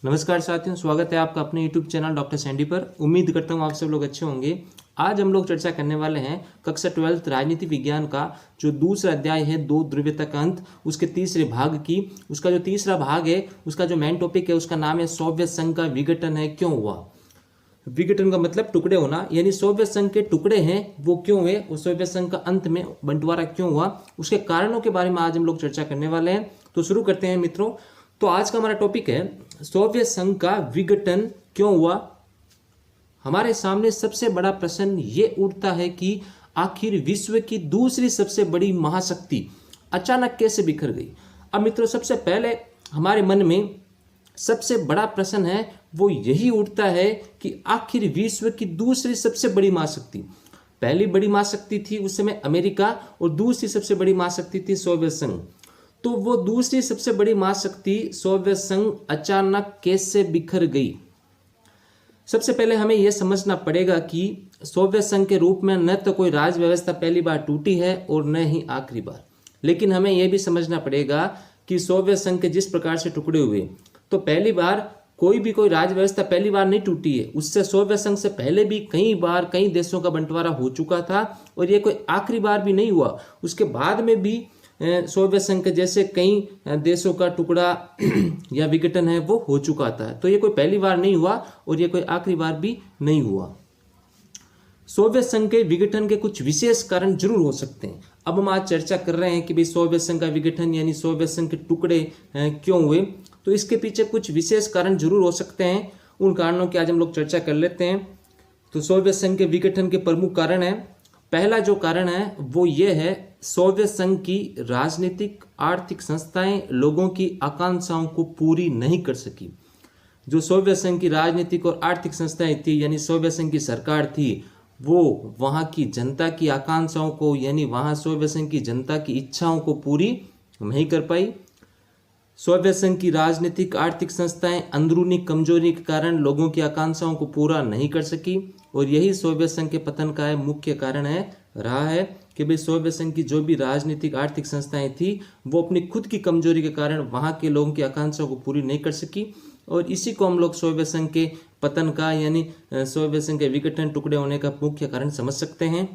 नमस्कार साथियों, स्वागत है आपका अपने YouTube चैनल डॉक्टर सैंडी पर। उम्मीद करता हूँ आप सब लोग अच्छे होंगे। आज हम लोग चर्चा करने वाले हैं कक्षा 12 राजनीति विज्ञान का जो दूसरा अध्याय है, दो ध्रुवीयता का अंत, उसके तीसरे भाग की। उसका जो तीसरा भाग है, उसका जो मेन टॉपिक है, उसका नाम है सोवियत संघ का विघटन है, क्यों हुआ। विघटन का मतलब टुकड़े होना, यानी सोवियत संघ के टुकड़े हैं वो क्यों हुए, और सोवियत संघ का अंत में बंटवारा क्यों हुआ, उसके कारणों के बारे में आज हम लोग चर्चा करने वाले हैं। तो शुरू करते हैं मित्रों। तो आज का हमारा टॉपिक है सोवियत संघ का विघटन क्यों हुआ। हमारे सामने सबसे बड़ा प्रश्न ये उठता है कि आखिर विश्व की दूसरी सबसे बड़ी महाशक्ति अचानक कैसे बिखर गई। अब मित्रों, सबसे पहले हमारे मन में सबसे बड़ा प्रश्न है वो यही उठता है कि आखिर विश्व की दूसरी सबसे बड़ी महाशक्ति, पहली बड़ी महाशक्ति थी उस समय अमेरिका और दूसरी सबसे बड़ी महाशक्ति थी सोवियत संघ। तो वो दूसरी सबसे बड़ी महाशक्ति सोवियत संघ अचानक कैसे बिखर गई। सबसे पहले हमें यह समझना पड़ेगा कि सोवियत संघ के रूप में न तो कोई राज व्यवस्था पहली बार टूटी है और न ही आखिरी बार, लेकिन हमें यह भी समझना पड़ेगा कि सोवियत संघ के जिस प्रकार से टुकड़े हुए, तो पहली बार कोई राज व्यवस्था पहली बार नहीं टूटी है। उससे सोवियत संघ से पहले भी कई बार कई देशों का बंटवारा हो चुका था और ये कोई आखिरी बार भी नहीं हुआ। उसके बाद में भी सोवियत संघ के जैसे कई देशों का टुकड़ा या विघटन है वो हो चुका था। तो ये कोई पहली बार नहीं हुआ और ये कोई आखिरी बार भी नहीं हुआ। सोवियत संघ के विघटन के कुछ विशेष कारण जरूर हो सकते हैं। अब हम आज चर्चा कर रहे हैं कि भाई सोवियत संघ का विघटन यानी सोवियत संघ के टुकड़े क्यों हुए, तो इसके पीछे कुछ विशेष कारण जरूर हो सकते हैं। उन कारणों की आज हम लोग चर्चा कर लेते हैं। तो सोवियत संघ के विघटन के प्रमुख कारण है, पहला जो कारण है वो ये है, सोवियत संघ की राजनीतिक आर्थिक संस्थाएं लोगों की आकांक्षाओं को पूरी नहीं कर सकी। जो सोवियत संघ की राजनीतिक और आर्थिक संस्थाएं थी यानी सोवियत संघ की सरकार थी, वो वहां की जनता की आकांक्षाओं को यानी वहां सोवियत संघ की जनता की इच्छाओं को पूरी नहीं कर पाई। सोवियत संघ की राजनीतिक आर्थिक संस्थाएं अंदरूनी कमजोरी के कारण लोगों की आकांक्षाओं को पूरा नहीं कर सकी और यही सोवियत संघ के पतन का मुख्य कारण रहा है कि भाई सोवियत संघ की जो भी राजनीतिक आर्थिक संस्थाएं थी वो अपनी खुद की कमजोरी के कारण वहां के लोगों की आकांक्षाओं को पूरी नहीं कर सकी और इसी को हम लोग सोवियत संघ के पतन का यानी सोवियत संघ के विघटन टुकड़े होने का मुख्य कारण समझ सकते हैं।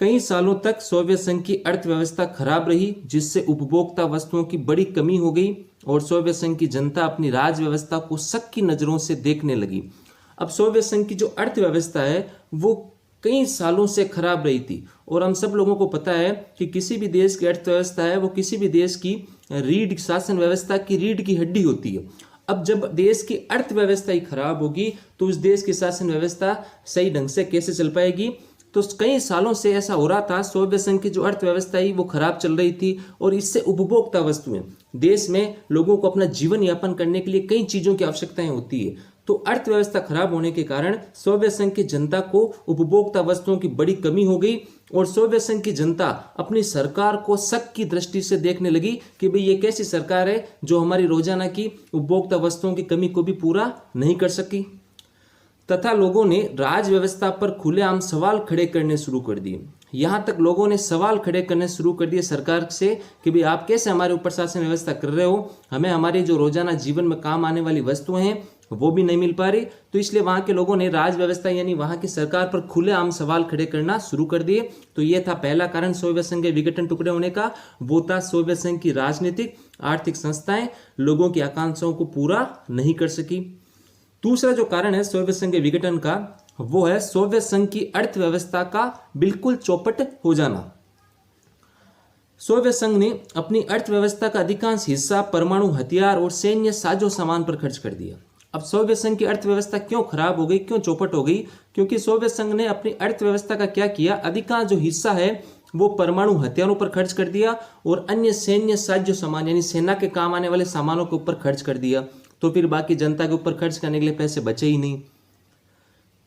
कई सालों तक सोवियत संघ की अर्थव्यवस्था खराब रही, जिससे उपभोक्ता वस्तुओं की बड़ी कमी हो गई और सोवियत संघ की जनता अपनी राज व्यवस्था को शक की नजरों से देखने लगी। अब सोवियत संघ की जो अर्थव्यवस्था है वो कई सालों से खराब रही थी और हम सब लोगों को पता है कि किसी भी देश की अर्थव्यवस्था है वो किसी भी देश की रीढ़ शासन व्यवस्था की रीढ़ की हड्डी होती है। अब जब देश की अर्थव्यवस्था ही खराब होगी तो उस देश की शासन व्यवस्था सही ढंग से कैसे चल पाएगी। तो कई सालों से ऐसा हो रहा था, सोवियत संघ की जो अर्थव्यवस्था ही वो खराब चल रही थी और इससे उपभोक्ता वस्तुएं, देश में लोगों को अपना जीवन यापन करने के लिए कई चीजों की आवश्यकताएं होती है। तो अर्थव्यवस्था खराब होने के कारण सोवियत संघ की जनता को उपभोक्ता वस्तुओं की बड़ी कमी हो गई और सोवियत संघ की जनता अपनी सरकार को शक की दृष्टि से देखने लगी कि भाई ये कैसी सरकार है जो हमारी रोजाना की उपभोक्ता वस्तुओं की कमी को भी पूरा नहीं कर सकी। तथा लोगों ने राज व्यवस्था पर खुलेआम सवाल खड़े करने शुरू कर दिए। यहाँ तक लोगों ने सवाल खड़े करने शुरू कर दिए सरकार से कि भाई आप कैसे हमारे ऊपर शासन व्यवस्था कर रहे हो, हमें हमारे जो रोजाना जीवन में काम आने वाली वस्तुएं हैं वो भी नहीं मिल पा रही। तो इसलिए वहां के लोगों ने राज व्यवस्था यानी वहां की सरकार पर खुलेआम सवाल खड़े करना शुरू कर दिए। तो यह था पहला कारण सोवियत संघ के विघटन टुकड़े होने का, वो था सोवियत संघ की राजनीतिक आर्थिक संस्थाएं लोगों की आकांक्षाओं को पूरा नहीं कर सकी। दूसरा जो कारण है सोवियत संघ के विघटन का वो है सोवियत संघ की अर्थव्यवस्था का बिल्कुल चौपट हो जाना। सोवियत संघ ने अपनी अर्थव्यवस्था का अधिकांश हिस्सा परमाणु हथियार और सैन्य साजो सामान पर खर्च कर दिया। अब सोवियत संघ की अर्थव्यवस्था क्यों खराब हो गई, क्यों चौपट हो गई, क्योंकि सोवियत संघ ने अपनी अर्थव्यवस्था का क्या किया, अधिकांश जो हिस्सा है वो परमाणु हथियारों पर खर्च कर दिया और अन्य सैन्य साजो सामान यानी सेना के काम आने वाले सामानों के ऊपर खर्च कर दिया। तो फिर बाकी जनता के ऊपर खर्च करने के लिए पैसे बचे ही नहीं।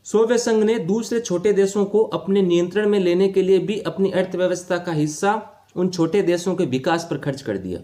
सोवियत संघ ने दूसरे छोटे देशों को अपने नियंत्रण में लेने के लिए भी अपनी अर्थव्यवस्था का हिस्सा उन छोटे देशों के विकास पर खर्च कर दिया।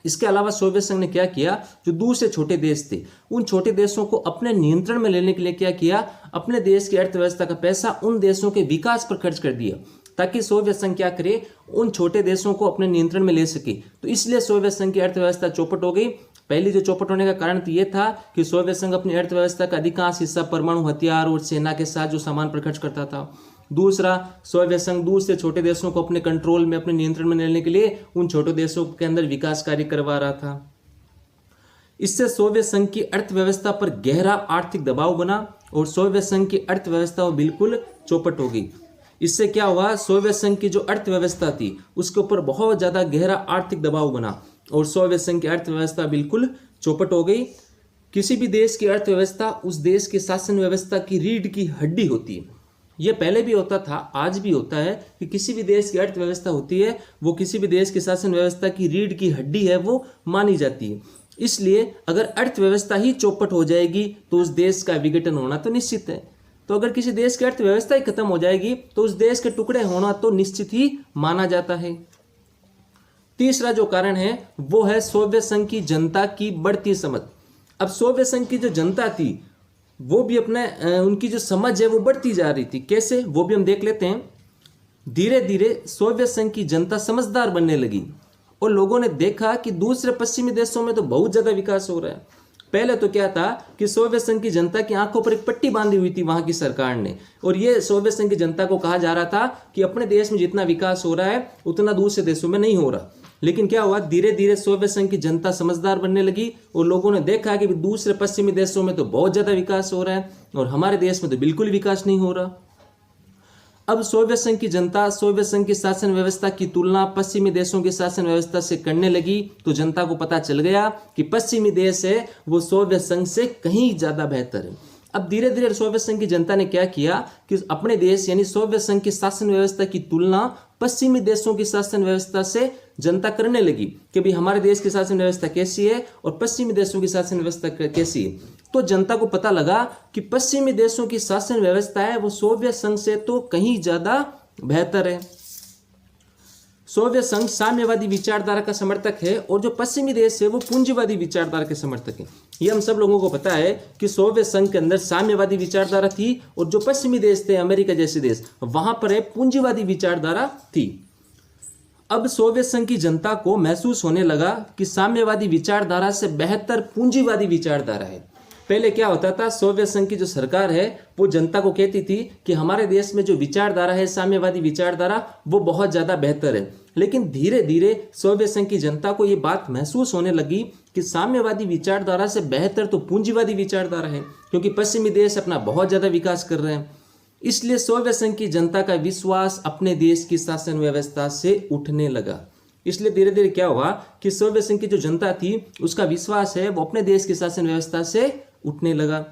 इसके अलावा सोवियत संघ ने क्या किया, जो दूसरे छोटे देश थे उन छोटे देशों को अपने नियंत्रण में लेने के लिए क्या किया, अपने देश की अर्थव्यवस्था का पैसा उन देशों के विकास पर खर्च कर दिया ताकि सोवियत संघ क्या करे, उन छोटे देशों को अपने नियंत्रण में ले सके। तो इसलिए सोवियत संघ की अर्थव्यवस्था चौपट हो गई। पहली जो चौपट होने का कारण तो ये था कि सोवियत संघ अपनी अर्थव्यवस्था का अधिकांश हिस्सा परमाणु हथियार और सेना के साथ जो सामान पर खर्च करता था। दूसरा, सोवियत संघ दूर से छोटे देशों को अपने कंट्रोल में, अपने नियंत्रण में लेने के लिए उन छोटे देशों के अंदर विकास कार्य करवा रहा था। इससे सोवियत संघ की अर्थव्यवस्था पर गहरा आर्थिक दबाव बना और सोवियत संघ की अर्थव्यवस्था बिल्कुल चौपट हो गई। इससे क्या हुआ, सोवियत संघ की जो अर्थव्यवस्था थी उसके ऊपर बहुत ज्यादा गहरा आर्थिक दबाव बना और सोवियत संघ की अर्थव्यवस्था बिल्कुल चौपट हो गई। किसी भी देश की अर्थव्यवस्था उस देश की शासन व्यवस्था की रीढ़ की हड्डी होती है। यह पहले भी होता था, आज भी होता है कि किसी भी देश की अर्थव्यवस्था होती है वो किसी भी देश की शासन व्यवस्था की रीढ़ की हड्डी है, वो मानी जाती है। इसलिए अगर अर्थव्यवस्था ही चौपट हो जाएगी तो उस देश का विघटन होना तो निश्चित है। तो अगर किसी देश की अर्थव्यवस्था ही खत्म हो जाएगी तो उस देश के टुकड़े होना तो निश्चित ही माना जाता है। तीसरा जो कारण है वो है सोवियत संघ की जनता की बढ़ती समझ। अब सोवियत संघ की जो जनता थी वो भी अपने उनकी जो समझ है वो बढ़ती जा रही थी। कैसे, वो भी हम देख लेते हैं। धीरे धीरे सोवियत संघ की जनता समझदार बनने लगी और लोगों ने देखा कि दूसरे पश्चिमी देशों में तो बहुत ज्यादा विकास हो रहा है। पहले तो क्या था कि सोवियत संघ की जनता की आंखों पर एक पट्टी बांधी हुई थी वहां की सरकार ने, और ये सोवियत संघ की जनता को कहा जा रहा था कि अपने देश में जितना विकास हो रहा है उतना दूसरे देशों में नहीं हो रहा। लेकिन क्या हुआ, धीरे धीरे सोवियत संघ की जनता समझदार बनने लगी और लोगों ने देखा कि दूसरे पश्चिमी देशों में तो बहुत ज्यादा विकास हो रहा है और हमारे देश में तो बिल्कुल विकास नहीं हो रहा। अब सोवियत संघ की जनता सोवियत संघ की शासन व्यवस्था की तुलना पश्चिमी देशों की शासन व्यवस्था से करने लगी तो जनता को पता चल गया कि पश्चिमी देश है वो सोवियत संघ से कहीं ज्यादा बेहतर है। अब धीरे धीरे सोवियत संघ की जनता ने क्या किया कि अपने देश यानी सोवियत संघ की शासन व्यवस्था की तुलना पश्चिमी देशों की शासन व्यवस्था से जनता करने लगी कि भाई हमारे देश की शासन व्यवस्था कैसी है और पश्चिमी देशों की शासन व्यवस्था कैसी है। तो जनता को पता लगा कि पश्चिमी देशों की शासन व्यवस्था है वो सोवियत संघ से तो कहीं ज्यादा बेहतर है। सोवियत संघ साम्यवादी विचारधारा का समर्थक है और जो पश्चिमी देश है वो पूंजीवादी विचारधारा के समर्थक है। ये हम सब लोगों को पता है कि सोवियत संघ के अंदर साम्यवादी विचारधारा थी और जो पश्चिमी देश थे, अमेरिका जैसे देश, वहां पर पूंजीवादी विचारधारा थी। अब सोवियत संघ की जनता को महसूस होने लगा कि साम्यवादी विचारधारा से बेहतर पूंजीवादी विचारधारा है। पहले क्या होता था, सोवियत संघ की जो सरकार है वो जनता को कहती थी कि हमारे देश में जो विचारधारा है साम्यवादी विचारधारा वो बहुत ज्यादा बेहतर है। लेकिन धीरे धीरे सोवियत संघ की जनता को ये बात महसूस होने लगी कि साम्यवादी विचारधारा से बेहतर तो पूंजीवादी विचारधारा है, क्योंकि पश्चिमी देश अपना बहुत ज्यादा विकास कर रहे हैं। इसलिए सोवियत संघ की जनता का विश्वास अपने देश की शासन व्यवस्था से उठने लगा। इसलिए धीरे धीरे क्या हुआ कि सोवियत संघ की जो जनता थी उसका विश्वास है वो अपने देश की शासन व्यवस्था से उठने लगा।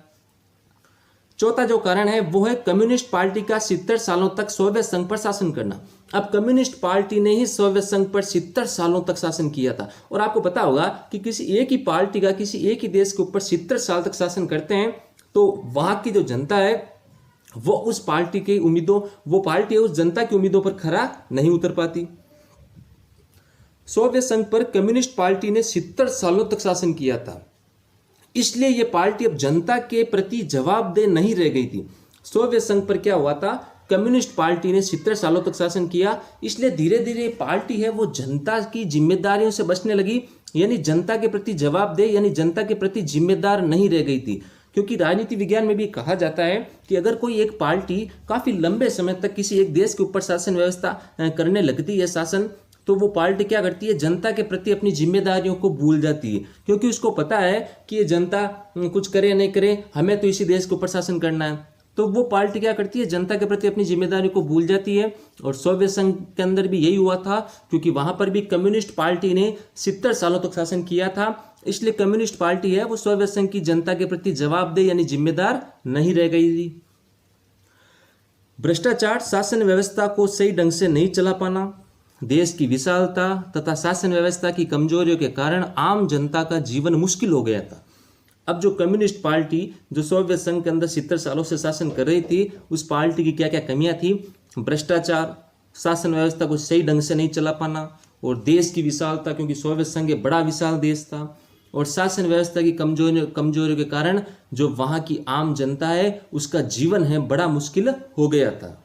चौथा जो कारण है वो है कम्युनिस्ट पार्टी का 70 सालों तक सोवियत संघ पर शासन करना। अब कम्युनिस्ट पार्टी ने ही सोवियत संघ पर 70 सालों तक शासन किया था, और आपको पता होगा कि किसी एक ही पार्टी का किसी एक ही देश के ऊपर 70 साल तक शासन करते हैं तो वहां की जो जनता है वो उस पार्टी की उम्मीदों, वो पार्टी है उस जनता की उम्मीदों पर खरा नहीं उतर पाती। सोवियत संघ पर कम्युनिस्ट पार्टी ने 70 सालों तक शासन किया था, इसलिए यह पार्टी अब जनता के प्रति जवाबदेह नहीं रह गई थी। सोवियत संघ पर क्या हुआ था, कम्युनिस्ट पार्टी ने 70 सालों तक शासन किया, इसलिए धीरे धीरे पार्टी है वो जनता की जिम्मेदारियों से बचने लगी, यानी जनता के प्रति जवाबदेह यानी जनता के प्रति जिम्मेदार नहीं रह गई थी। क्योंकि राजनीति विज्ञान में भी कहा जाता है कि अगर कोई एक पार्टी काफी लंबे समय तक किसी एक देश के ऊपर शासन व्यवस्था करने लगती है शासन, तो वो पार्टी क्या करती है, जनता के प्रति अपनी जिम्मेदारियों को भूल जाती है, क्योंकि उसको पता है कि ये जनता कुछ करे नहीं करे हमें तो इसी देश के ऊपर शासन करना है। तो वो पार्टी क्या करती है, जनता के प्रति अपनी जिम्मेदारी को भूल जाती है। और सोवियत संघ के अंदर भी यही हुआ था, क्योंकि वहां पर भी कम्युनिस्ट पार्टी ने 70 सालों तक शासन किया था, इसलिए कम्युनिस्ट पार्टी है वो सोवियत संघ की जनता के प्रति जवाबदेह यानी जिम्मेदार नहीं रह गई थी। भ्रष्टाचार, शासन व्यवस्था को सही ढंग से नहीं चला पाना, देश की विशालता तथा शासन व्यवस्था की कमजोरियों के कारण आम जनता का जीवन मुश्किल हो गया था। अब जो कम्युनिस्ट पार्टी जो सोवियत संघ के अंदर 70 सालों से शासन कर रही थी, उस पार्टी की क्या क्या कमियां थी, भ्रष्टाचार, शासन व्यवस्था को सही ढंग से नहीं चला पाना, और देश की विशालता, क्योंकि सोवियत संघ एक बड़ा विशाल देश था, और शासन व्यवस्था की कमजोरियों के कारण जो वहां की आम जनता है उसका जीवन है बड़ा मुश्किल हो गया था।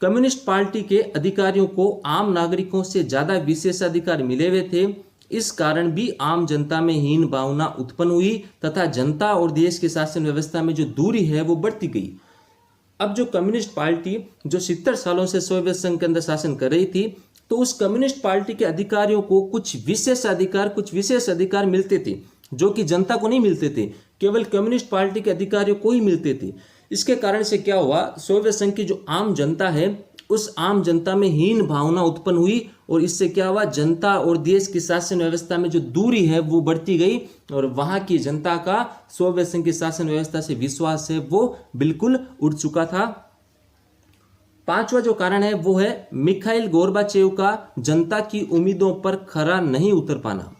कम्युनिस्ट पार्टी के अधिकारियों को आम नागरिकों से ज्यादा विशेषाधिकार मिले हुए थे, इस कारण भी आम जनता में हीन भावना उत्पन्न हुई तथा जनता और देश की शासन व्यवस्था में जो दूरी है वो बढ़ती गई। अब जो कम्युनिस्ट पार्टी जो 70 सालों से सोवियत संघ के अंदर शासन कर रही थी, तो उस कम्युनिस्ट पार्टी के अधिकारियों को कुछ विशेष अधिकार मिलते थे जो कि जनता को नहीं मिलते थे, केवल कम्युनिस्ट पार्टी के अधिकारियों को ही मिलते थे। इसके कारण से क्या हुआ, सोवियत संघ की जो आम जनता है उस आम जनता में हीन भावना उत्पन्न हुई और इससे क्या हुआ, जनता और देश की शासन व्यवस्था में जो दूरी है वो बढ़ती गई और वहां की जनता का सोवियत संघ की शासन व्यवस्था से विश्वास है वो बिल्कुल उठ चुका था। पांचवा जो कारण है वो है मिखाइल गोर्बाचेव का जनता की उम्मीदों पर खरा नहीं उतर पाना।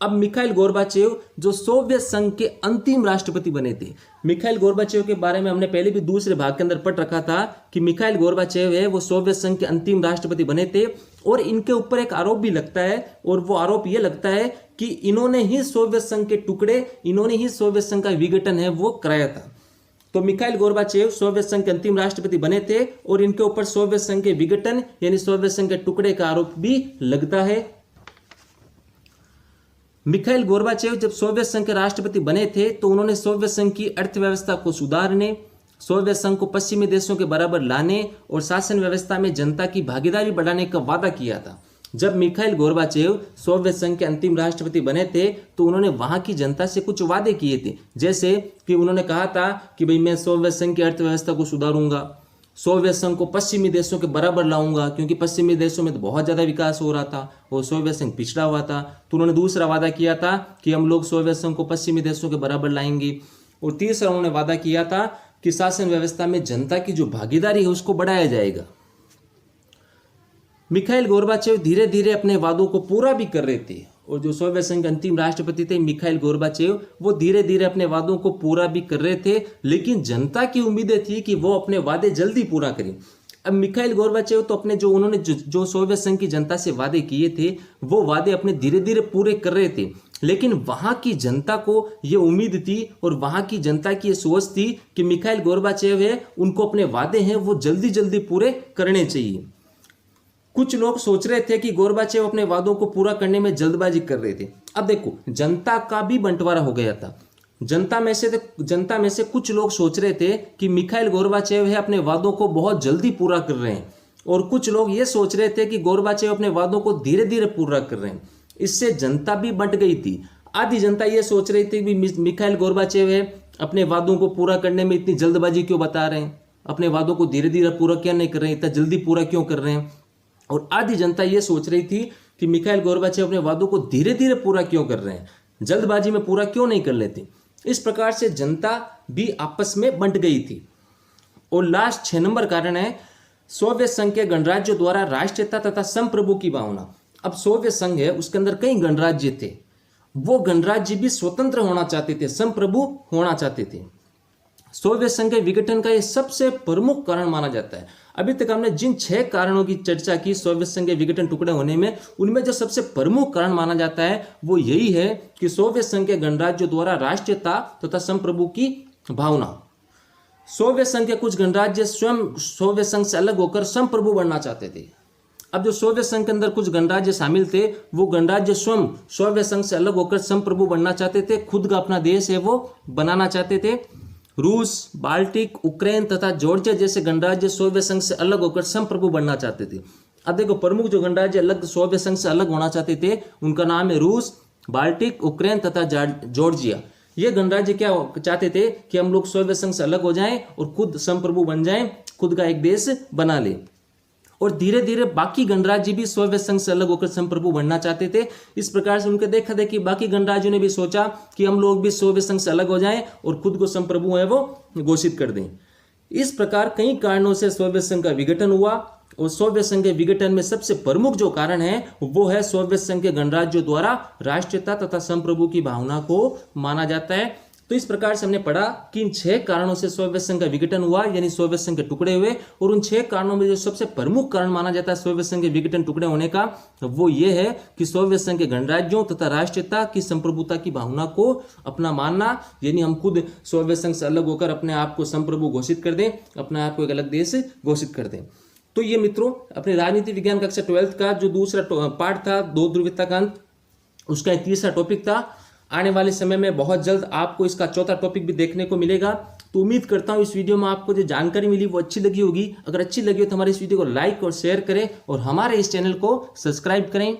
अब मिखाइल गोर्बाचेव जो सोवियत संघ के अंतिम राष्ट्रपति बने थे, मिखाइल गोर्बाचेव के बारे में हमने पहले भी दूसरे भाग के अंदर पढ़ रखा था कि मिखाइल गोर्बाचेव है वो सोवियत संघ के अंतिम राष्ट्रपति बने थे और इनके ऊपर एक आरोप भी लगता है और वो आरोप ये लगता है कि इन्होंने ही सोवियत संघ के टुकड़े, इन्होंने ही सोवियत संघ का विघटन है वो कराया था। तो मिखाइल गोर्बाचेव सोवियत संघ के अंतिम राष्ट्रपति बने थे और इनके ऊपर सोवियत संघ के विघटन यानी सोवियत संघ के टुकड़े का आरोप भी लगता है। मिखाइल गोर्बाचेव जब सोवियत संघ के राष्ट्रपति बने थे तो उन्होंने सोवियत संघ की अर्थव्यवस्था को सुधारने, सोवियत संघ को पश्चिमी देशों के बराबर लाने और शासन व्यवस्था में जनता की भागीदारी बढ़ाने का वादा किया था। जब मिखाइल गोर्बाचेव सोवियत संघ के अंतिम राष्ट्रपति बने थे तो उन्होंने वहां की जनता से कुछ वादे किए थे, जैसे कि उन्होंने कहा था कि भाई मैं सोवियत संघ की अर्थव्यवस्था को सुधारूंगा, सोवियत संघ को पश्चिमी देशों के बराबर लाऊंगा, क्योंकि पश्चिमी देशों में तो बहुत ज़्यादा विकास हो रहा था और सोवियत संघ पिछड़ा हुआ था। तो उन्होंने दूसरा वादा किया था कि हम लोग सोवियत संघ को पश्चिमी देशों के बराबर लाएंगे। और तीसरा उन्होंने वादा किया था कि शासन व्यवस्था में जनता की जो भागीदारी है उसको बढ़ाया जाएगा। मिखाइल गोर्बाचेव धीरे धीरे अपने वादों को पूरा भी कर रहे थे और जो सोवियत संघ के अंतिम राष्ट्रपति थे मिखाइल गोर्बाचेव वो धीरे धीरे अपने वादों को पूरा भी कर रहे थे, लेकिन जनता की उम्मीदें थी कि वो अपने वादे जल्दी पूरा करें। अब मिखाइल गोर्बाचेव तो अपने जो उन्होंने जो सोवियत संघ की जनता से वादे किए थे वो वादे अपने धीरे धीरे पूरे कर रहे थे, लेकिन वहां की जनता को ये उम्मीद थी और वहां की जनता की ये सोच थी कि मिखाइल गोर्बाचेव है उनको अपने वादे हैं वो जल्दी जल्दी पूरे करने चाहिए। कुछ लोग सोच रहे थे कि गोर्बाचेव अपने वादों को पूरा करने में जल्दबाजी कर रहे थे। अब देखो, जनता का भी बंटवारा हो गया था। जनता में से कुछ लोग सोच रहे थे कि मिखाइल गोर्बाचेव है अपने वादों को बहुत जल्दी पूरा कर रहे हैं और कुछ लोग ये सोच रहे थे कि गोर्बाचेव अपने वादों को धीरे धीरे पूरा कर रहे हैं। इससे जनता भी बंट गई थी। आधी जनता ये सोच रही थी कि मिखाइल गोर्बाचेव है अपने वादों को पूरा करने में इतनी जल्दबाजी क्यों बता रहे हैं, अपने वादों को धीरे धीरे पूरा क्यों नहीं कर रहे हैं, इतना जल्दी पूरा क्यों कर रहे हैं। और आधी जनता ये सोच रही थी कि मिखाइल गोर्बाचेव अपने वादों को धीरे धीरे पूरा क्यों कर रहे हैं, जल्दबाजी में पूरा क्यों नहीं कर लेते। इस प्रकार से जनता भी आपस में बंट गई थी। और लास्ट 6 नंबर कारण है सोवियत संघ के गणराज्यों द्वारा राष्ट्रीयता तथा संप्रभु की भावना। अब सोवियत संघ है उसके अंदर कई गणराज्य थे, वो गणराज्य भी स्वतंत्र होना चाहते थे, संप्रभु होना चाहते थे। सोवियत संघ के विघटन का यह सबसे प्रमुख कारण माना जाता है। अभी तक हमने जिन 6 कारणों की चर्चा की सोवियत संघ के विघटन टुकड़े होने में, उनमें जो सबसे प्रमुख कारण माना जाता है वो यही है कि सोवियत संघ के गणराज्यों द्वारा राष्ट्रीयता तथा संप्रभु की भावना। सोवियत संघ के कुछ गणराज्य स्वयं सोवियत संघ से अलग होकर संप्रभु बनना चाहते थे। अब जो सोवियत संघ के अंदर कुछ गणराज्य शामिल थे वो गणराज्य स्वयं सोवियत संघ से अलग होकर संप्रभु बनना चाहते थे, खुद का अपना देश है वो बनाना चाहते थे। रूस, बाल्टिक, यूक्रेन तथा जॉर्जिया जैसे गणराज्य सोवियत संघ से अलग होकर संप्रभु बनना चाहते थे। अब देखो, प्रमुख जो गणराज्य अलग सोवियत संघ से अलग होना चाहते थे उनका नाम है रूस, बाल्टिक, यूक्रेन तथा जॉर्जिया। ये गणराज्य क्या चाहते थे कि हम लोग सोवियत संघ से अलग हो जाएं और खुद संप्रभु बन जाएं, खुद का एक देश बना ले। और धीरे धीरे बाकी गणराज्य भी सोवियत संघ से अलग होकर संप्रभु बनना चाहते थे। इस प्रकार से उनके देखा देखी बाकी गणराज्यों ने भी सोचा कि हम लोग भी सोवियत संघ से अलग हो जाएं और खुद को संप्रभु है वो घोषित कर दें। इस प्रकार कई कारणों से सोवियत संघ का विघटन हुआ और सोवियत संघ के विघटन में सबसे प्रमुख जो कारण है वो है सोवियत संघ के गणराज्यों द्वारा राष्ट्रीयता तथा संप्रभु की भावना को माना जाता है। तो इस प्रकार से हमने पढ़ा कि इन 6 कारणों से सोवियत संघ का विघटन हुआ, यानी सोवियत संघ के टुकड़े हुए। और उन 6 कारणों में जो सबसे प्रमुख कारण माना जाता है सोवियत संघ के विघटन टुकड़े होने का वो ये है कि सोवियत संघ के गणराज्यों तथा राष्ट्रीयता की संप्रभुता की भावना को अपना मानना, यानी हम खुद सोवियत संघ से अलग होकर अपने आप को संप्रभु घोषित कर दें, अपने आप को एक अलग देश घोषित कर दें। तो ये मित्रों अपने राजनीति विज्ञान कक्षा 12th का जो दूसरा पार्ट था 2 ध्रुवीयता का अंत, उसका एक तीसरा टॉपिक था। आने वाले समय में बहुत जल्द आपको इसका चौथा टॉपिक भी देखने को मिलेगा। तो उम्मीद करता हूँ इस वीडियो में आपको जो जानकारी मिली वो अच्छी लगी होगी। अगर अच्छी लगी हो तो हमारे इस वीडियो को लाइक और शेयर करें और हमारे इस चैनल को सब्सक्राइब करें।